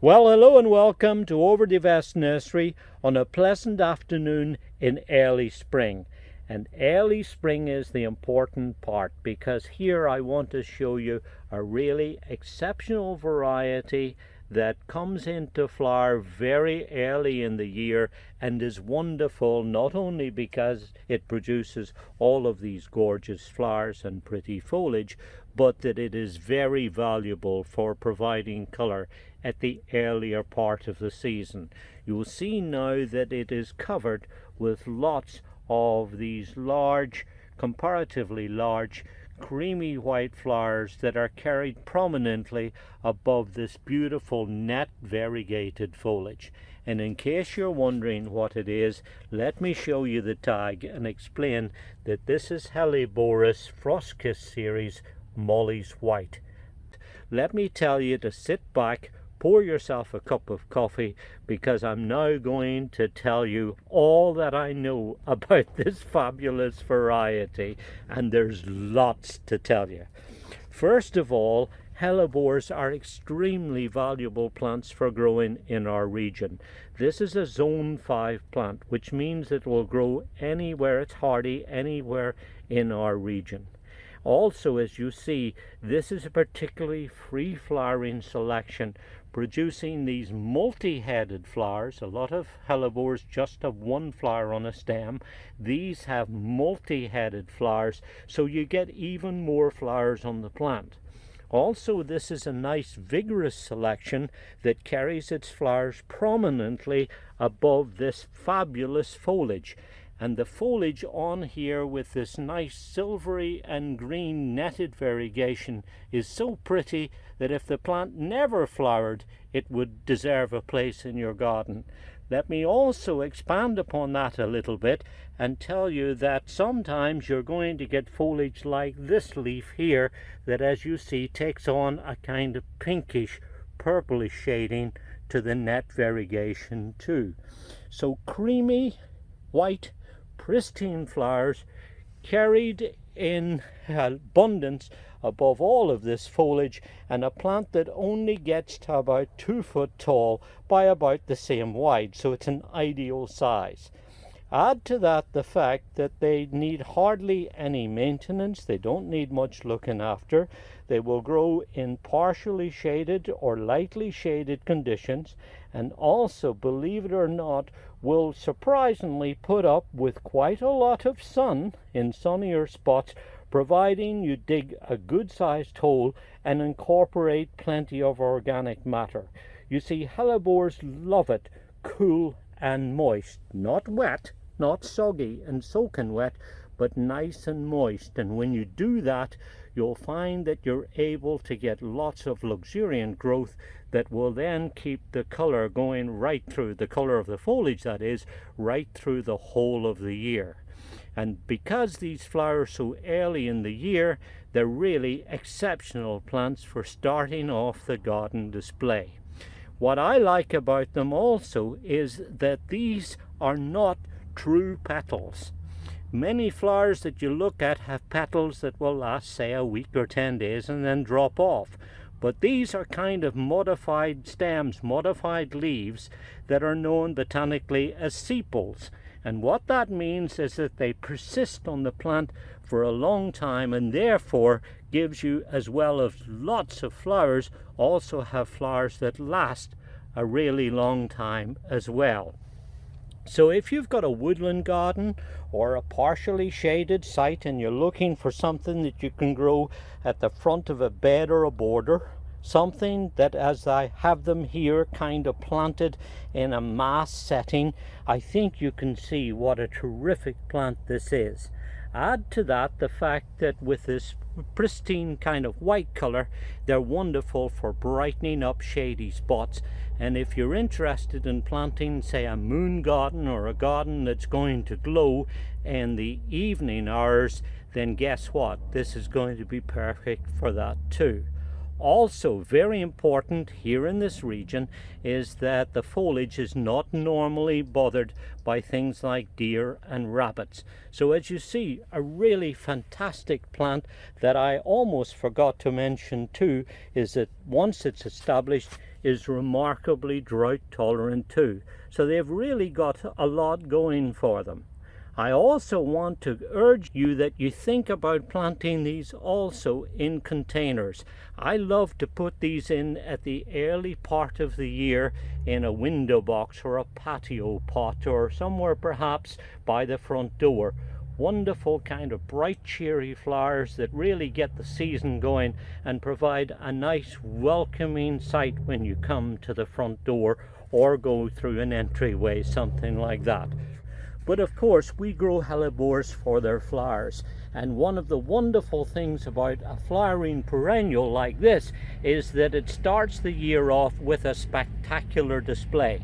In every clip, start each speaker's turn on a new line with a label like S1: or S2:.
S1: Well, hello and welcome to Over the West Nursery on a pleasant afternoon in early spring. And early spring is the important part because here I want to show you a really exceptional variety that comes into flower very early in the year and is wonderful not only because it produces all of these gorgeous flowers and pretty foliage, but that it is very valuable for providing color at the earlier part of the season. You will see now that it is covered with lots of these large, comparatively large, creamy white flowers that are carried prominently above this beautiful net variegated foliage. And in case you're wondering what it is, let me show you the tag and explain that this is Helleborus Frostkiss series Molly's White. Let me tell you to sit back, pour yourself a cup of coffee, because I'm now going to tell you all that I know about this fabulous variety, and there's lots to tell you. First of all, Hellebores are extremely valuable plants for growing in our region. This is a Zone 5 plant, which means it will grow anywhere it's hardy, anywhere in our region. Also, as you see, this is a particularly free-flowering selection, producing these multi-headed flowers. A lot of Hellebores just have one flower on a stem. These have multi-headed flowers, so you get even more flowers on the plant. Also, this is a nice vigorous selection that carries its flowers prominently above this fabulous foliage. And the foliage on here with this nice silvery and green netted variegation is so pretty that if the plant never flowered, it would deserve a place in your garden. Let me also expand upon that a little bit and tell you that sometimes you're going to get foliage like this leaf here that, as you see, takes on a kind of pinkish purplish shading to the net variegation too. So creamy white pristine flowers carried in abundance above all of this foliage, and a plant that only gets to about 2 foot tall by about the same wide, so it's an ideal size. Add to that the fact that they need hardly any maintenance. They don't need much looking after. They will grow in partially shaded or lightly shaded conditions, and also, believe it or not, will surprisingly put up with quite a lot of sun in sunnier spots, providing you dig a good-sized hole and incorporate plenty of organic matter. You see, Hellebores love it cool and moist, not wet, not soggy and soaking wet, but nice and moist. And when you do that, you'll find that you're able to get lots of luxuriant growth that will then keep the color going right through, the color of the foliage that is, right through the whole of the year. And because these flower so early in the year, they're really exceptional plants for starting off the garden display. What I like about them also is that these are not true petals. Many flowers that you look at have petals that will last, say, a week or 10 days and then drop off. But these are kind of modified stems, modified leaves that are known botanically as sepals. And what that means is that they persist on the plant for a long time, and therefore gives you, as well as lots of flowers, also have flowers that last a really long time as well. So if you've got a woodland garden or a partially shaded site and you're looking for something that you can grow at the front of a bed or a border, something that, as I have them here, kind of planted in a mass setting, I think you can see what a terrific plant this is. Add to that the fact that with this pristine kind of white color, they're wonderful for brightening up shady spots. And if you're interested in planting, say, a moon garden or a garden that's going to glow in the evening hours, then guess what? This is going to be perfect for that too. Also very important here in this region is that the foliage is not normally bothered by things like deer and rabbits. So as you see, a really fantastic plant that I almost forgot to mention too is that once it's established is remarkably drought tolerant too. So they've really got a lot going for them. I also want to urge you that you think about planting these also in containers. I love to put these in at the early part of the year in a window box or a patio pot or somewhere perhaps by the front door. Wonderful kind of bright cheery flowers that really get the season going and provide a nice welcoming sight when you come to the front door or go through an entryway, something like that. But of course we grow hellebores for their flowers, and one of the wonderful things about a flowering perennial like this is that it starts the year off with a spectacular display.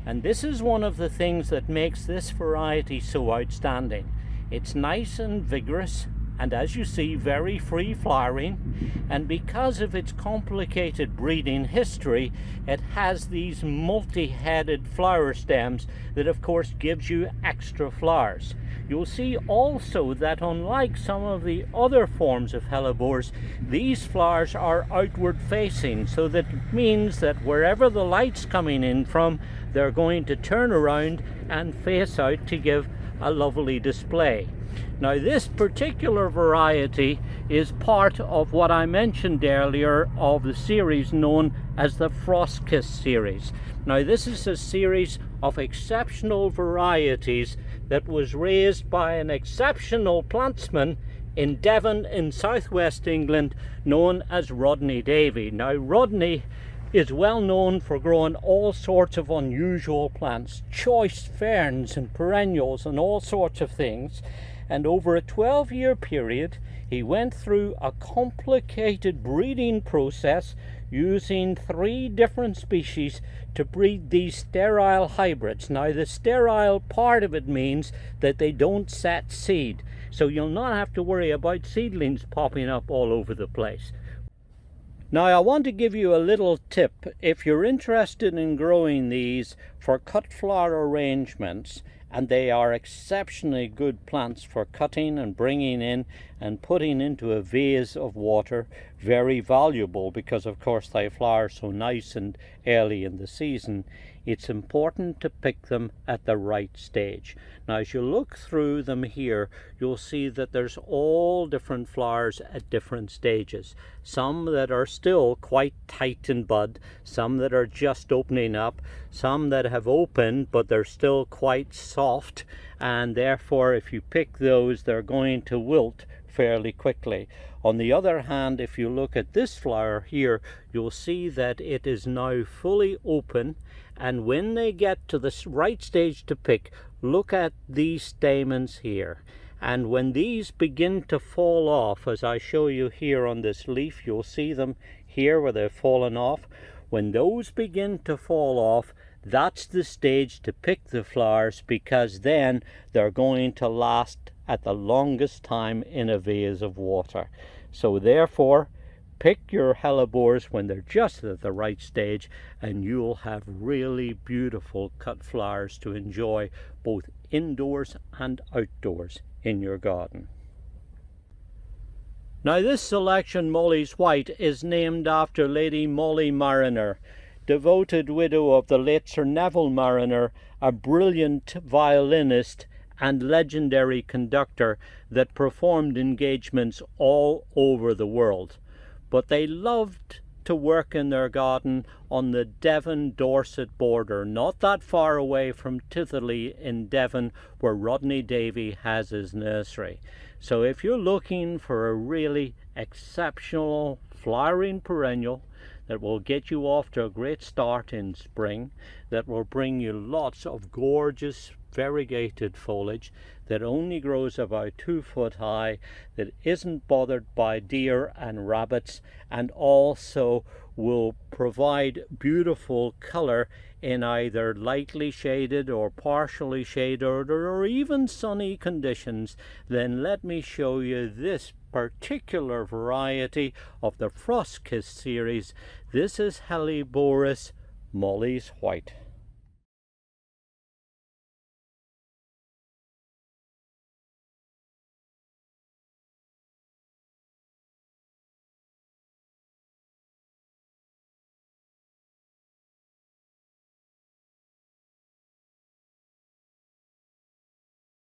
S1: And this is one of the things that makes this variety so outstanding. It's nice and vigorous, and as you see, very free flowering, and because of its complicated breeding history, it has these multi-headed flower stems that of course gives you extra flowers. You'll see also that unlike some of the other forms of hellebores, these flowers are outward facing, so that means that wherever the light's coming in from, they're going to turn around and face out to give a lovely display. Now this particular variety is part of what I mentioned earlier of the series known as the Frostkiss series. Now this is a series of exceptional varieties that was raised by an exceptional plantsman in Devon in southwest England known as Rodney Davy. Now Rodney is well known for growing all sorts of unusual plants, choice ferns and perennials and all sorts of things. And over a 12-year period, he went through a complicated breeding process using 3 different species to breed these sterile hybrids. Now, the sterile part of it means that they don't set seed, so you'll not have to worry about seedlings popping up all over the place. Now, I want to give you a little tip. If you're interested in growing these for cut flower arrangements, and they are exceptionally good plants for cutting and bringing in and putting into a vase of water, very valuable because of course they flower so nice and early in the season. It's important to pick them at the right stage. Now as you look through them here, you'll see that there's all different flowers at different stages. Some that are still quite tight in bud, some that are just opening up, some that have opened but they're still quite soft, and therefore if you pick those they're going to wilt fairly quickly. On the other hand, if you look at this flower here, you'll see that it is now fully open, and when they get to the right stage to pick, look at these stamens here. And when these begin to fall off, as I show you here on this leaf, you'll see them here where they've fallen off. When those begin to fall off, that's the stage to pick the flowers, because then they're going to last at the longest time in a vase of water. So therefore, pick your hellebores when they're just at the right stage, and you'll have really beautiful cut flowers to enjoy both indoors and outdoors in your garden. Now this selection, Molly's White, is named after Lady Molly Mariner, devoted widow of the late Sir Neville Mariner, a brilliant violinist and legendary conductor that performed engagements all over the world. But they loved to work in their garden on the Devon-Dorset border, not that far away from Titherley in Devon, where Rodney Davy has his nursery. So if you're looking for a really exceptional flowering perennial that will get you off to a great start in spring, that will bring you lots of gorgeous variegated foliage, that only grows about 2 foot high, that isn't bothered by deer and rabbits, and also will provide beautiful color in either lightly shaded or partially shaded or even sunny conditions, then let me show you this particular variety of the Frostkiss series. This is Helleborus Molly's White.